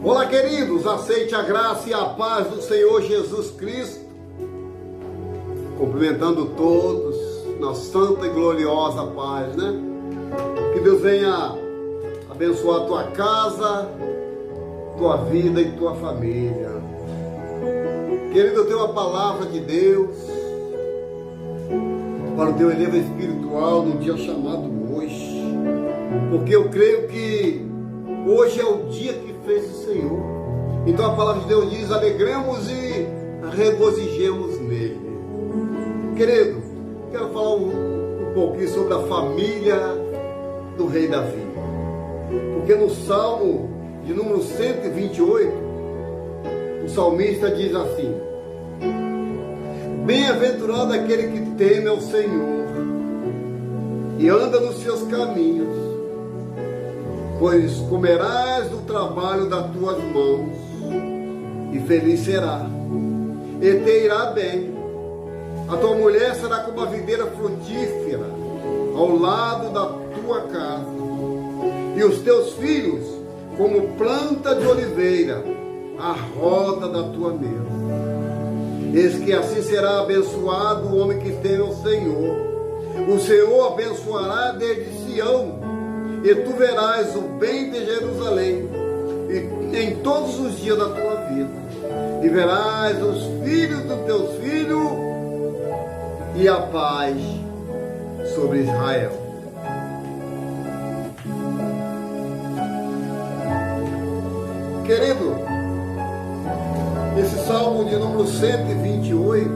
Olá, queridos, aceite a graça e a paz do Senhor Jesus Cristo, cumprimentando todos na santa e gloriosa paz, né? Que Deus venha abençoar a tua casa, tua vida e tua família. Querido, eu tenho uma palavra de Deus para o teu eleva espiritual no dia chamado hoje, porque eu creio que hoje é o dia que fez o Senhor. Então a palavra de Deus diz: alegremos e regozijemos nele. Querido, quero falar um pouquinho sobre a família do rei Davi, porque no Salmo de número 128, o salmista diz assim: bem-aventurado aquele que teme ao Senhor e anda nos seus caminhos, pois comerás do trabalho das tuas mãos, e feliz será, e te irá bem. A tua mulher será como a videira frutífera ao lado da tua casa, e os teus filhos como planta de oliveira à roda da tua mesa. Eis que assim será abençoado o homem que teme ao Senhor. O Senhor abençoará desde Sião, e tu verás o bem de Jerusalém em todos os dias da tua vida, e verás os filhos dos teus filhos, e a paz sobre Israel. Querido, esse salmo de número 128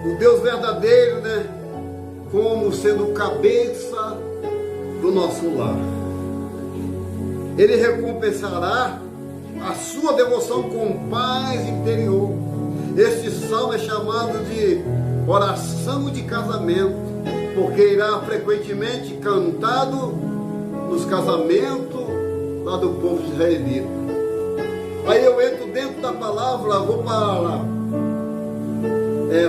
o Deus verdadeiro, né? Como sendo cabeça do nosso lar. Ele recompensará a sua devoção com paz interior. Este salmo é chamado de oração de casamento, porque irá frequentemente cantado nos casamentos lá do povo israelita. Aí eu entro dentro da palavra, vou para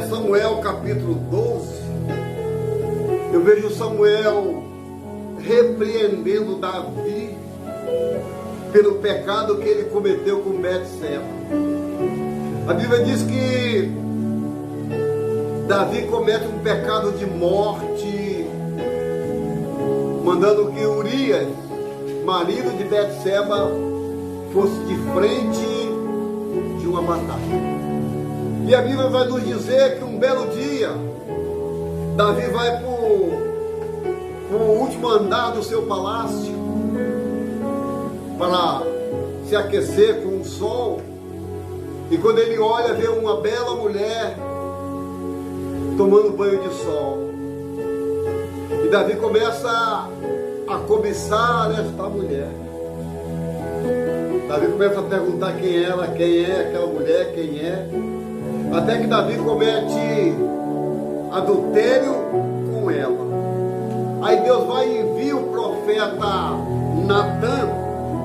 Samuel capítulo 12. Eu vejo Samuel repreendendo Davi pelo pecado que ele cometeu com Betseba. A Bíblia diz que Davi comete um pecado de morte, mandando que Urias, marido de Betseba, fosse de frente de uma batalha. E a Bíblia vai nos dizer que um belo dia Davi vai para o último andar do seu palácio para se aquecer com o sol. E quando ele olha, vê uma bela mulher tomando banho de sol. E Davi começa a cobiçar esta mulher. Davi começa a perguntar quem é aquela mulher, quem é. Até que Davi comete adultério com ela. Aí Deus vai e envia o profeta Natã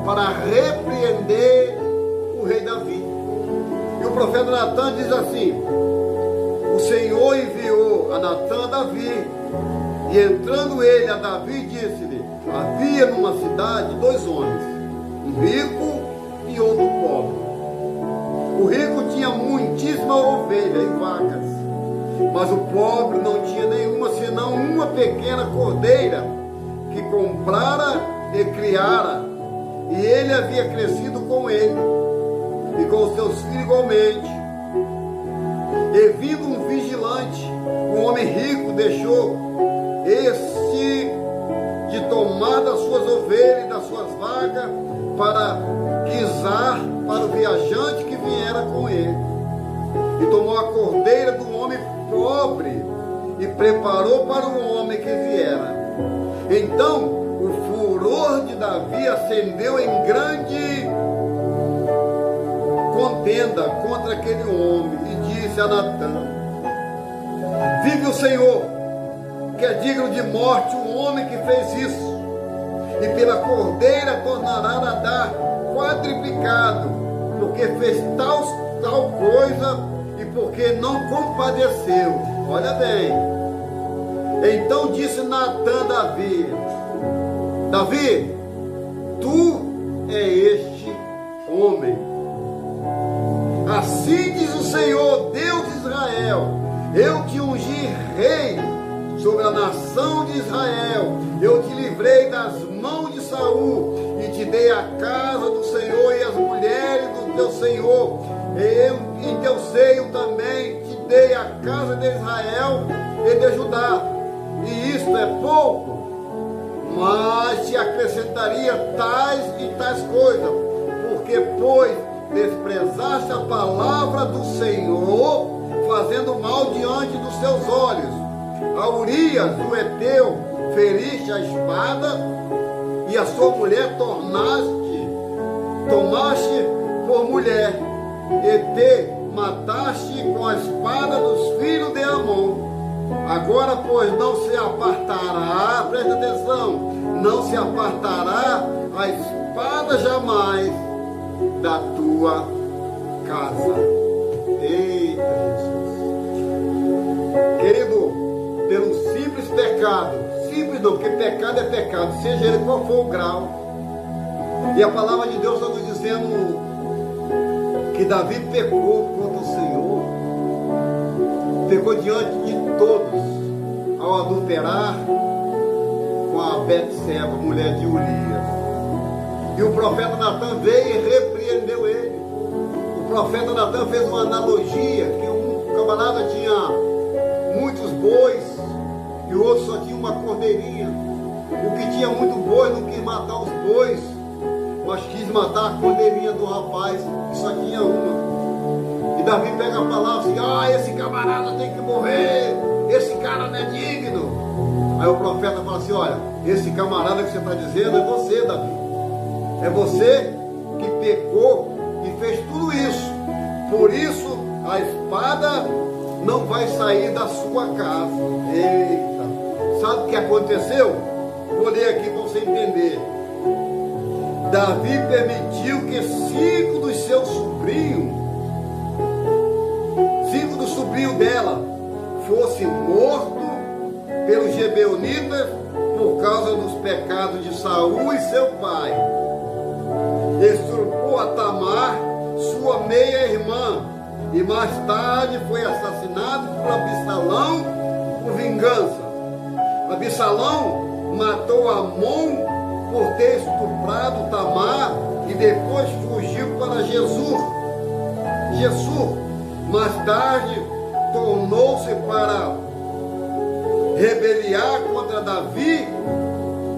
para repreender o rei Davi. E o profeta Natã diz assim: o Senhor enviou a Natã a Davi, e entrando ele a Davi, disse-lhe: havia numa cidade dois homens, um rico e outro pobre. O rico tinha muitíssima ovelha e vacas, mas o pobre não tinha nenhuma, senão uma pequena cordeira que comprara e criara, e ele havia crescido com ele e com os seus filhos igualmente. E vindo um vigilante, um homem rico deixou este de tomar das suas ovelhas e das suas vacas para guisar para o viajante que viera com ele. E tomou a cordeira do homem pobre e preparou para o homem que viera. Então o furor de Davi acendeu em grande contenda contra aquele homem, e disse a Natã: vive o Senhor, que é digno de morte o homem que fez isso, e pela cordeira tornará a dar quadriplicado, porque fez tal coisa e porque não compadeceu. Olha bem. Então disse Natã a Davi: Davi, é este homem? Assim diz o Senhor, Deus de Israel: eu te ungi rei sobre a nação de Israel, eu te livrei das mãos de Saul e te dei a casa do Senhor e as mulheres do teu Senhor. Eu em teu seio também te dei a casa de Israel e de Judá. E isto é pouco, mas te acrescentaria tais e tais coisas, porque pois desprezaste a palavra do Senhor, fazendo mal diante dos seus olhos. A Urias, o Heteu, feriste a espada, e a sua mulher tomaste por mulher, e te mataste com a espada dos filhos de Amon. Agora, pois, não se apartará, presta atenção, não se apartará a espada jamais da tua casa. Eita Jesus! Querido, pelo simples pecado, simples não, porque pecado é pecado, seja ele qual for o grau, e a palavra de Deus está nos dizendo que Davi pecou contra o Senhor, pecou diante de todos, ao adulterar com a Betseba, mulher de Urias. E o profeta Natan veio e repreendeu ele. O profeta Natan fez uma analogia, que um camarada tinha muitos bois e o outro só tinha uma cordeirinha. O que tinha muito boi não quis matar os bois, mas quis matar a cordeirinha do rapaz, que só tinha uma. E Davi pega a palavra assim: esse camarada tem que morrer, esse cara não é digno. Aí o profeta fala assim: olha, esse camarada que você está dizendo é você, Davi. É você que pecou e fez tudo isso. Por isso a espada não vai sair da sua casa. Eita! Sabe o que aconteceu? Vou ler aqui para você entender. Davi permitiu que 5 dos seus sobrinhos, 5 dos sobrinhos dela, fossem mortos pelos gibeonitas por causa dos pecados de Saul e seu pai. Extirpou a Tamar, sua meia-irmã, e mais tarde foi assassinado por Absalão por vingança. Absalão matou Amon por ter estuprado Tamar e depois fugiu para Jesus. Mais tarde tornou-se para rebeliar contra Davi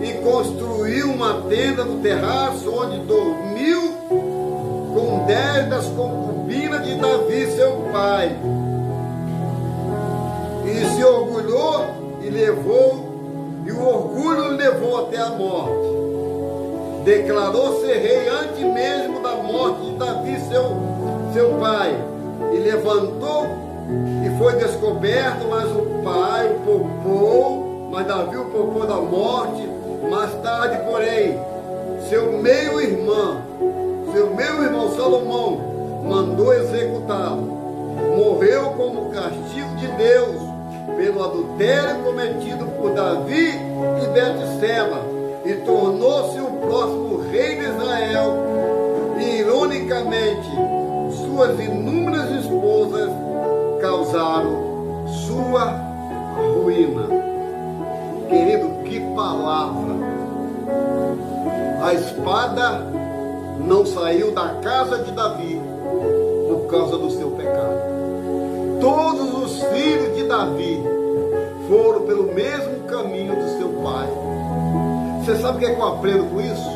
e construiu uma tenda no terraço onde dormiu com 10 das concubinas de Davi, seu pai. E se orgulhou e o orgulho o levou até a morte. Declarou-se rei antes mesmo da morte de Davi, seu pai. E levantou e foi descoberto, mas o pai o poupou, mas Davi o poupou da morte. Mais tarde, porém, seu meio-irmão Salomão mandou executá-lo. Morreu como castigo de Deus pelo adultério cometido por Davi e Betseba, e tornou-se o próximo rei de Israel. E, ironicamente, suas inúmeras esposas causaram sua ruína. Querido, que palavra! A espada não saiu da casa de Davi por causa do seu pecado. Todos os filhos de Davi foram pelo mesmo caminho do seu pai. Você sabe o que é que eu aprendo com isso?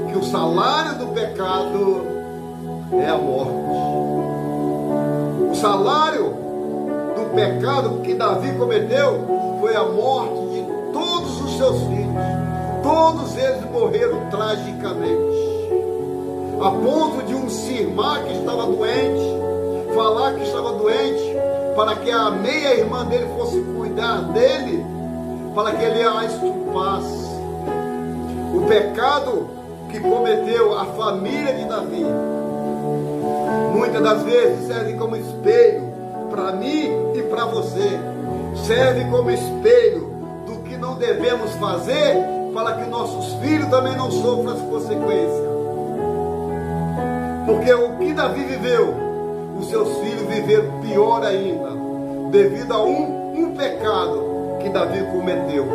Que o salário do pecado é a morte. O salário do pecado que Davi cometeu foi a morte de todos os seus filhos. Todos eles morreram tragicamente, a ponto de um cismar que estava doente, falar que estava doente, para que a meia-irmã dele fosse cuidar dele, para que ele a estupasse. O pecado que cometeu a família de Davi, muitas das vezes serve como espelho para mim e para você, serve como espelho do que não devemos fazer para que nossos filhos também não sofram as consequências. Porque o que Davi viveu, os seus filhos viveram pior ainda, devido a um pecado que Davi cometeu.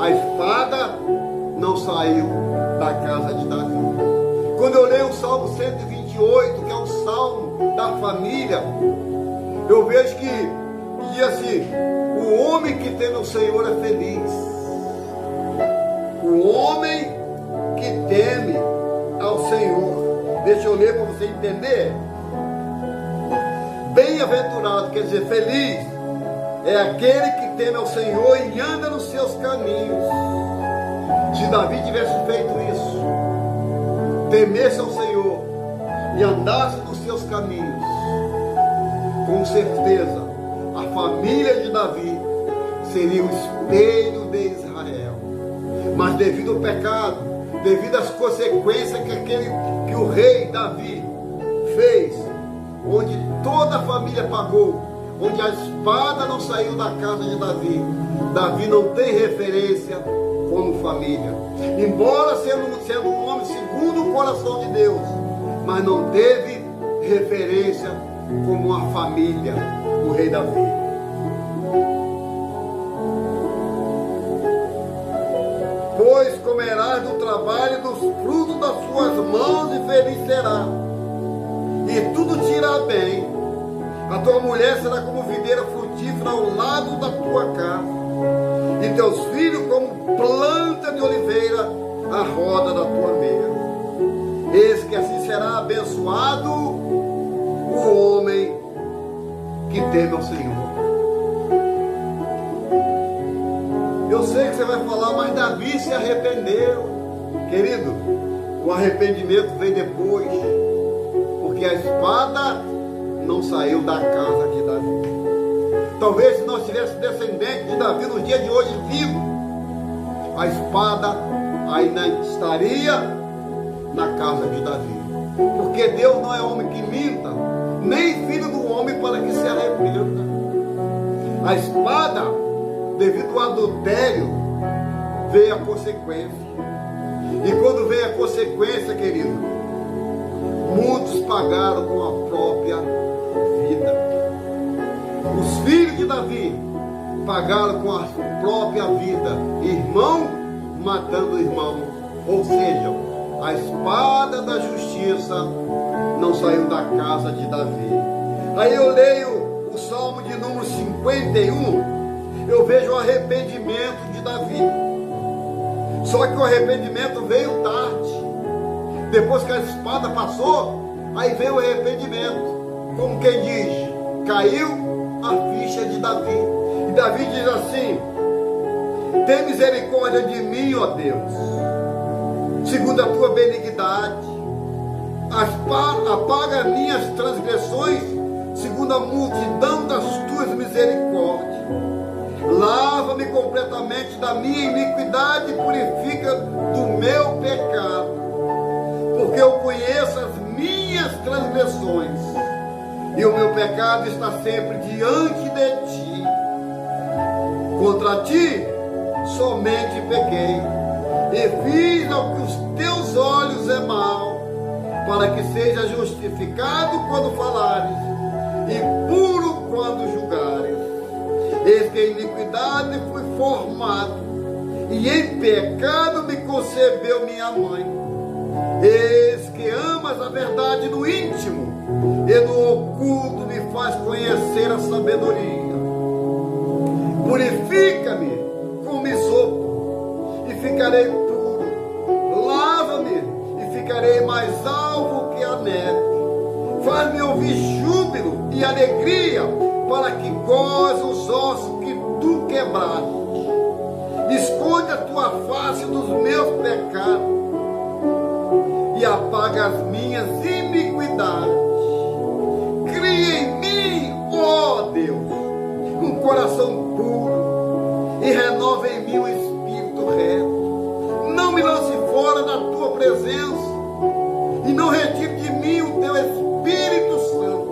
A espada não saiu da casa de Davi. Quando eu leio o Salmo 128, que é o Salmo da família, eu vejo que diz assim: o homem que teme ao Senhor é feliz. O homem que teme ao Senhor. Deixa eu ler para você entender. Bem-aventurado, quer dizer, feliz, é aquele que teme ao Senhor e anda nos seus caminhos. Se Davi tivesse feito isso, temesse ao Senhor e andasse nos seus caminhos, com certeza a família de Davi seria o espelho de Israel. Mas devido ao pecado, devido às consequências que o rei Davi fez, onde toda a família pagou, onde a espada não saiu da casa de Davi, Davi não tem referência como família. Embora sendo um homem segundo o coração de Deus, mas não teve referência como uma família, o rei Davi. Pois comerás do trabalho dos frutos das suas mãos e feliz será, e tudo te irá bem. A tua mulher será como videira frutífera ao lado da tua casa, e teus filhos como planta de oliveira à roda da tua mesa. Eis que assim será abençoado o homem que teme ao Senhor. Eu sei que você vai falar, mas Davi se arrependeu. Querido, o arrependimento vem depois, porque a espada não saiu da casa de Davi. Talvez se nós tivéssemos descendente de Davi no dia de hoje vivo, a espada ainda estaria na casa de Davi. Porque Deus não é homem que minta, nem filho do homem para que se arrependa. A espada, devido ao adultério, veio a consequência. E quando veio a consequência, querido, muitos pagaram com a própria vida. Os filhos de Davi pagaram com a própria vida, irmão matando irmão. Ou seja, a espada da justiça não saiu da casa de Davi. Aí eu leio o Salmo de número 51, eu vejo o arrependimento de Davi. Só que o arrependimento veio tarde. Depois que a espada passou, aí veio o arrependimento. Como quem diz, caiu a ficha de Davi. E Davi diz assim: tem misericórdia de mim, ó Deus, segundo a tua benignidade. Apaga minhas transgressões, segundo a multidão das tuas misericórdias. Lava-me completamente da minha iniquidade e purifica do meu pecado, porque eu conheço as minhas transgressões e o meu pecado está sempre diante de ti. Contra ti somente pequei e fiz ao que os teus olhos é mal, para que seja justificado quando falares e puro quando julgares. Eis que em iniquidade fui formado, e em pecado me concebeu minha mãe. Eis que amas a verdade no íntimo, e no oculto me faz conhecer a sabedoria. Purifica-me com isopo, e ficarei puro. Lava-me, e ficarei mais alvo que a neve. Faz-me ouvir júbilo e alegria, para que goze os ossos que tu quebraste. Esconde a tua face dos meus pecados e apaga as minhas iniquidades. Cria em mim, ó Deus, um coração puro e renova em mim um espírito reto. Não me lance fora da tua presença e não retire de mim o teu Espírito Santo.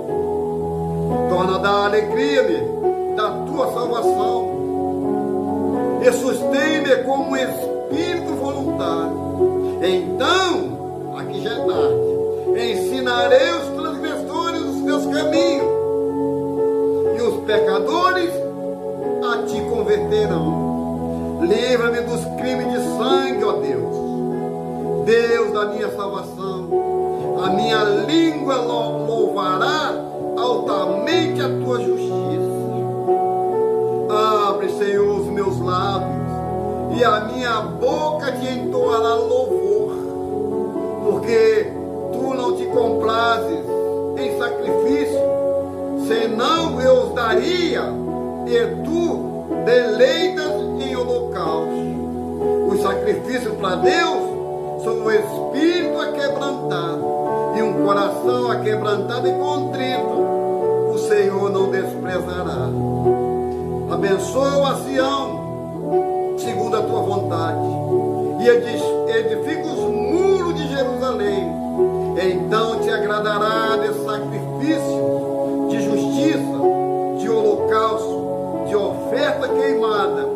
Torna a dar alegria-me da tua salvação e sustém-me como um espírito voluntário. Então, aqui já é tarde, ensinarei os transgressores os teus caminhos, e os pecadores a ti converterão. Livra-me dos crimes de sangue, ó Deus, Deus da minha salvação. A minha língua louvará altamente a tua justiça. Abre, Senhor, os meus lábios, e a minha boca te entoará louvor, porque tu não te comprases em sacrifício, senão eu os daria, e tu deleitas em holocausto. Os sacrifícios para Deus são o espírito aquebrantado e um coração aquebrantado e contrito, o Senhor não desprezará. Abençoa Sião, segundo a tua vontade, e edifica os muros de Jerusalém. Então te agradará de sacrifício, de justiça, de holocausto, de oferta queimada.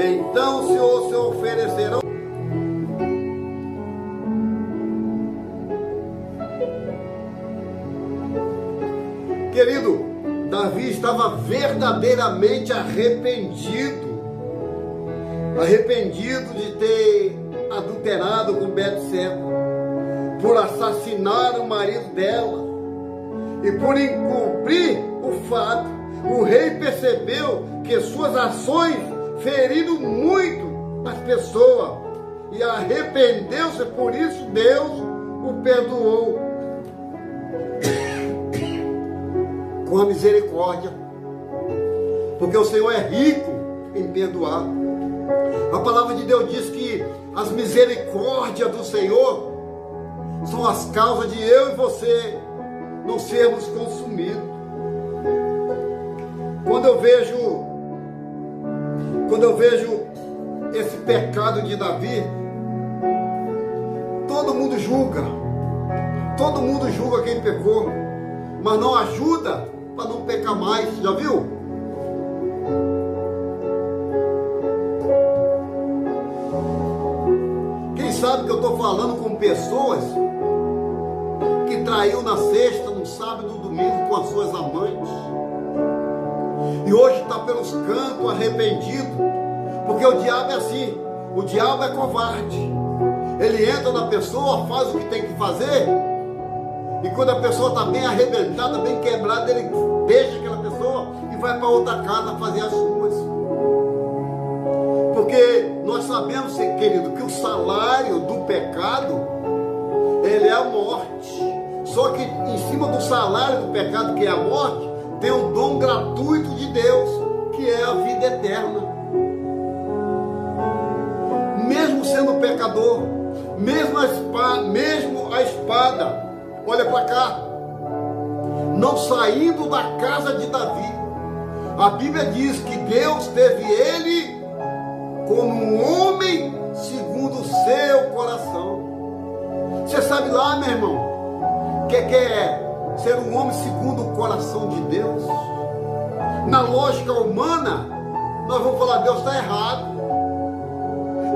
Então o Senhor se oferecerá. Querido, Davi estava verdadeiramente arrependido de ter adulterado com Betseba, por assassinar o marido dela e por encobrir o fato. O rei percebeu que suas ações feriram muito as pessoas e arrependeu-se, por isso Deus o perdoou com a misericórdia, porque o Senhor é rico em perdoar. A palavra de Deus diz que as misericórdias do Senhor são as causas de eu e você não sermos consumidos. Quando eu vejo esse pecado de Davi, todo mundo julga quem pecou, mas não ajuda para não pecar mais. Já viu? Quem sabe que eu estou falando com pessoas que traiu na sexta, no sábado e no domingo com as suas amantes, e hoje está pelos cantos arrependido, porque o diabo é assim, o diabo é covarde. Ele entra na pessoa, faz o que tem que fazer, e quando a pessoa está bem arrebentada, bem quebrada, ele deixa aquela pessoa e vai para outra casa fazer as suas. Porque nós sabemos, querido, que o salário do pecado, ele é a morte. Só que em cima do salário do pecado, que é a morte, tem um dom gratuito de Deus, que é a vida eterna. Mesmo sendo pecador, mesmo a espada, olha para cá, não saindo da casa de Davi, a Bíblia diz que Deus teve ele como um homem segundo o seu coração. Você sabe lá, meu irmão, que é ser um homem segundo o coração de Deus? Na lógica humana, nós vamos falar, Deus está errado,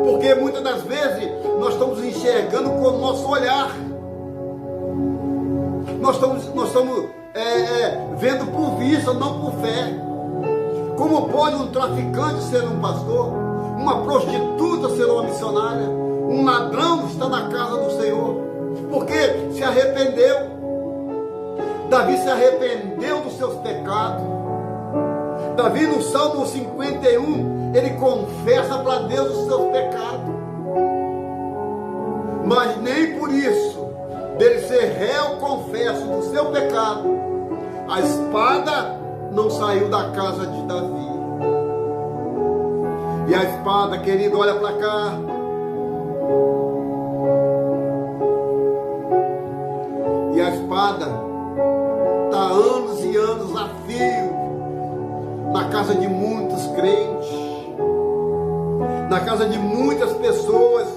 porque muitas das vezes nós estamos enxergando com o nosso olhar. Nós estamos vendo por vista, não por fé. Como pode um traficante ser um pastor? Uma prostituta ser uma missionária? Um ladrão estar na casa do Senhor? Porque se arrependeu. Davi se arrependeu dos seus pecados. Davi, no Salmo 51, ele confessa para Deus os seus pecados. Mas nem por isso dele ser réu, confesso, do seu pecado, a espada não saiu da casa de Davi. E a espada, querido, olha para cá, e a espada está anos e anos a fio na casa de muitos crentes, na casa de muitas pessoas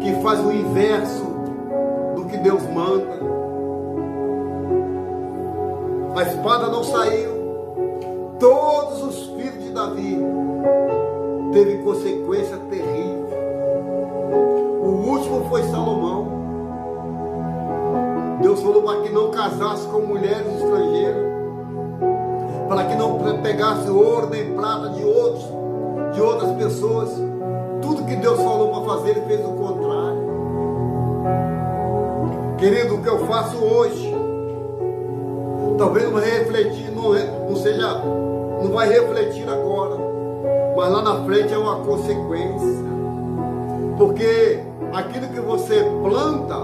que fazem o inverso que Deus manda. A espada não saiu. Todos os filhos de Davi teve consequência terrível. último foi Salomão. Deus falou para que não casasse com mulheres estrangeiras, para que não pegasse ouro nem prata de outras pessoas. Tudo que Deus falou para fazer, Ele fez o contrário. Querido, o que eu faço hoje, talvez não refletir, não vai refletir agora, mas lá na frente é uma consequência. Porque aquilo que você planta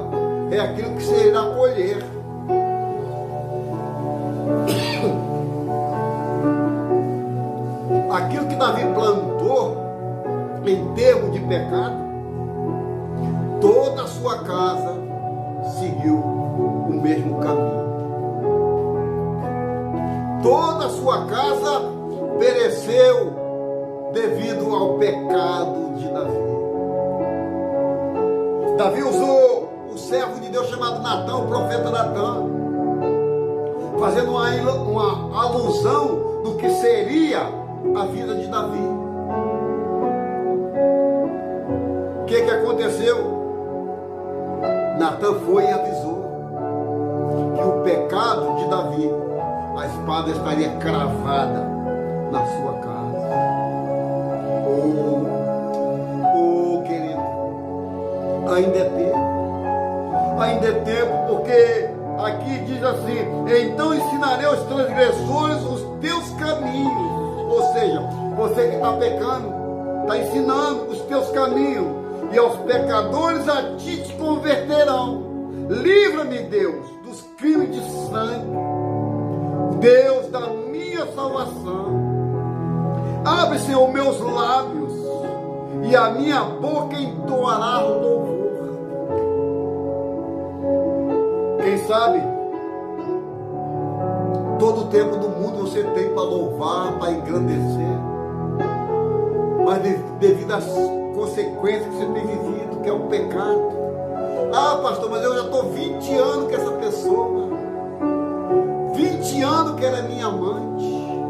é aquilo que você irá colher. Aquilo que Davi plantou em termos de pecado, toda a sua casa seguiu o mesmo caminho. Toda a sua casa pereceu devido ao pecado de Davi. Davi usou o servo de Deus chamado Natã, o profeta Natã, fazendo uma alusão do que seria a vida de Davi. O que aconteceu? Natã foi e avisou que o pecado de Davi, a espada estaria cravada na sua casa. Oh, querido, ainda é tempo. Ainda é tempo, porque aqui diz assim: então ensinarei aos transgressores os teus caminhos. Ou seja, você que está pecando, está ensinando os teus caminhos, e aos pecadores a ti te converterão. Livra-me, Deus, dos crimes de sangue, Deus da minha salvação. Abre, Senhor, meus lábios, e a minha boca entoará louvor. Quem sabe, todo o tempo do mundo você tem para louvar, para engrandecer, mas devido às consequências que você tem vivido, que é o pecado. Ah, pastor, mas eu já estou 20 anos com essa pessoa, 20 anos que ela é minha amante,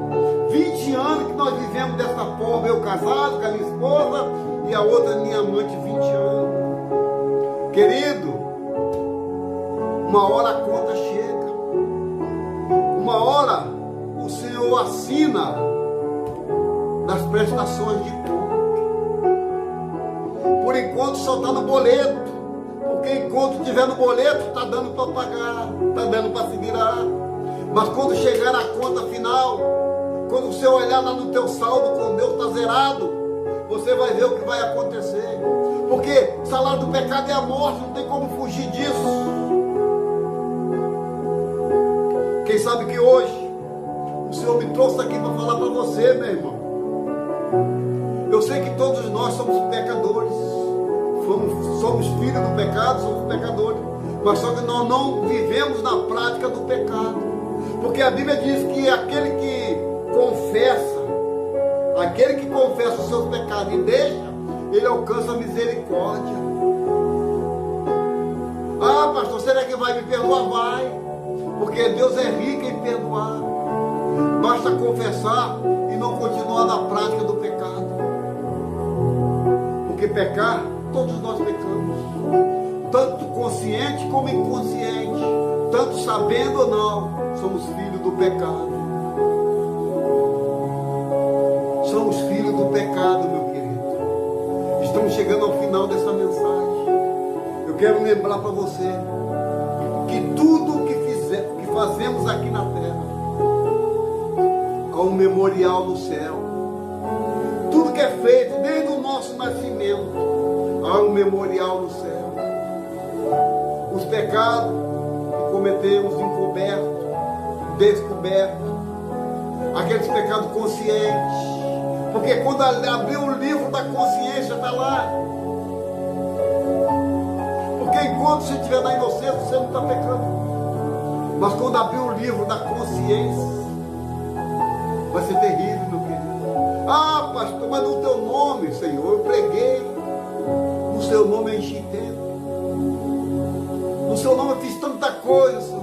20 anos que nós vivemos dessa forma, eu casado com a minha esposa e a outra minha amante, 20 anos. Querido, uma hora a conta chega, uma hora o Senhor assina nas prestações de conta. Por enquanto só está no boleto, porque enquanto estiver no boleto está dando para pagar, está dando para se virar. Mas quando chegar a conta final, quando você olhar lá no teu saldo com Deus está zerado, você vai ver o que vai acontecer. Porque o salário do pecado é a morte, não tem como fugir disso. Quem sabe que hoje o Senhor me trouxe aqui para falar para você, meu irmão. Eu sei que todos nós somos pecadores, somos filhos do pecado, somos pecadores, mas só que nós não vivemos na prática do pecado, porque a Bíblia diz que aquele que confessa os seus pecados e deixa, ele alcança a misericórdia. Ah, pastor, será que vai me perdoar? Vai, porque Deus é rico em perdoar. Basta confessar e não continuar na prática do pecado. Porque pecar, todos nós pecamos, tanto consciente como inconsciente, tanto sabendo ou não, somos filhos do pecado. Somos filhos do pecado, meu querido. Estamos chegando ao final dessa mensagem. Eu quero lembrar para você que tudo que fazemos aqui na terra há um memorial no céu. Tudo que é feito desde o nosso nascimento há um memorial no céu. Os pecados que cometemos encobertos, descobertos, aqueles pecados conscientes, porque quando abrir o livro da consciência está lá. Porque enquanto você estiver na inocência, você não está pecando. Mas quando abrir o livro da consciência, vai ser terrível, meu querido. Ah, pastor, mas no teu nome, Senhor, eu preguei. No seu nome eu enchi tempo. No seu nome eu fiz tanta coisa, Senhor.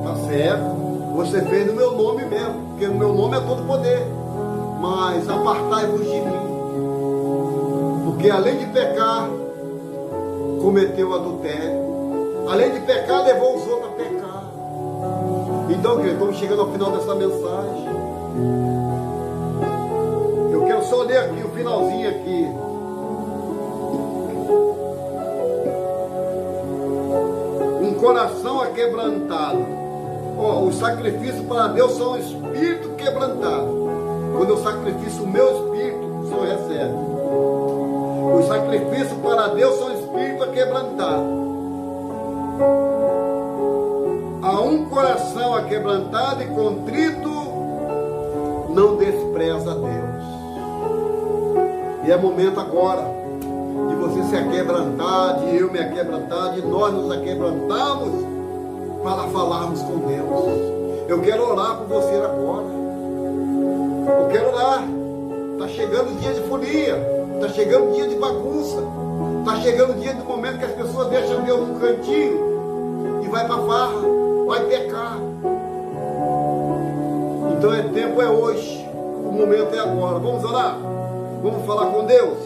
Tá certo? Você fez no meu nome mesmo, porque o meu nome é todo poder. Mas apartai-vos de mim. Porque além de pecar, cometeu adultério. Além de pecar, levou os outros a pecar. Então, querido, estamos chegando ao final dessa mensagem. Eu quero só ler aqui o finalzinho aqui. Um coração aquebrantado. Os sacrifícios para Deus são espírito quebrantado. Quando eu sacrifico o meu espírito, o Senhor recebe. Os sacrifícios para Deus são espírito quebrantado. A um coração aquebrantado e contrito não despreza a Deus. E é momento agora de você se aquebrantar, de eu me aquebrantar, de nós nos aquebrantamos para falarmos com Deus. Eu quero orar por você agora. Eu quero orar. Está chegando o dia de folia, está chegando o dia de bagunça, está chegando o dia do momento que as pessoas deixam Deus num cantinho e vai para a farra, vai pecar. Então tempo é hoje, o momento é agora. Vamos orar? Vamos falar com Deus?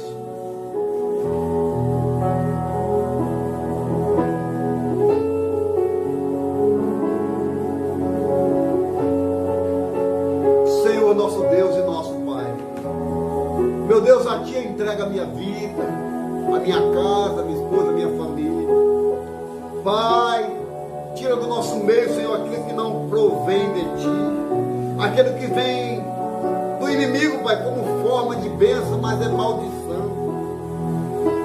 Senhor, nosso Deus e nosso Pai, meu Deus, a Ti entrega a minha vida, a minha casa, a minha esposa, a minha família. Pai, tira do nosso meio, Senhor, aquilo que não provém de Ti, aquilo que vem do inimigo, Pai, como forma de bênção, mas é maldição.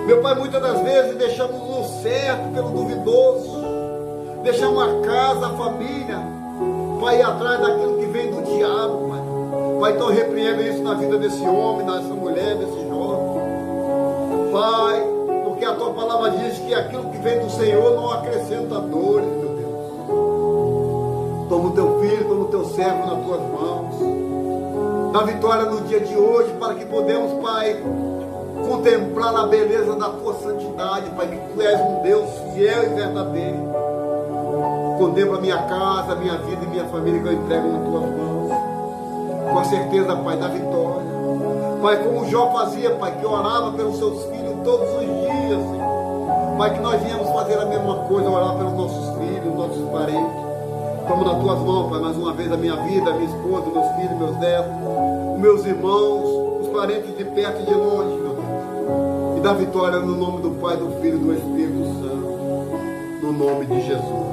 Meu Pai, muitas das vezes deixamos o certo pelo duvidoso, deixamos a casa, a família, Pai, ir atrás daquilo que vem do diabo, Pai. Pai, então repreenda isso na vida desse homem, dessa mulher, desse jovem. Pai, porque a Tua palavra diz que aquilo que vem do Senhor não acrescenta dores, meu Deus. Toma o Teu filho, toma o Teu servo nas Tuas mãos. Dá vitória no dia de hoje, para que podemos, Pai, contemplar a beleza da Tua santidade, Pai, que Tu és um Deus fiel e verdadeiro. Contempla a minha casa, a minha vida e minha família que eu entrego nas Tuas mãos. Com a certeza, Pai, da vitória. Pai, como Jó fazia, Pai, que orava pelos seus filhos todos os dias, Senhor. Pai, que nós viemos fazer a mesma coisa, orar pelos nossos filhos, nossos parentes. Toma nas Tuas mãos, Pai, mais uma vez a minha vida, a minha esposa, meus filhos, meus netos, meus irmãos, os parentes de perto e de longe, meu Deus. E dá vitória no nome do Pai, do Filho e do Espírito Santo. No nome de Jesus.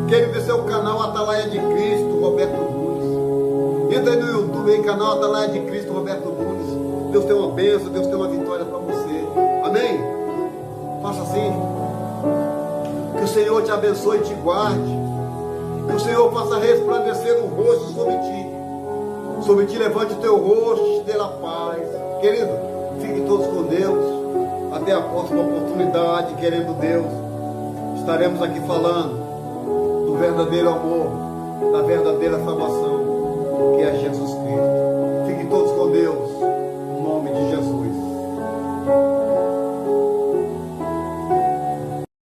Querido, esse é o canal Atalaia de Cristo, Roberto Nunes. Entra aí no YouTube, aí, canal Atalaia de Cristo, Roberto Nunes. Deus tem uma bênção, Deus tem uma vitória para você. Amém? Faça assim. Que o Senhor te abençoe e te guarde. Que o Senhor faça resplandecer o rosto sobre ti. Sobre ti levante o teu rosto e te dê a paz. Querido, fiquem todos com Deus. Até a próxima oportunidade, querendo Deus. Estaremos aqui falando do verdadeiro amor, da verdadeira salvação.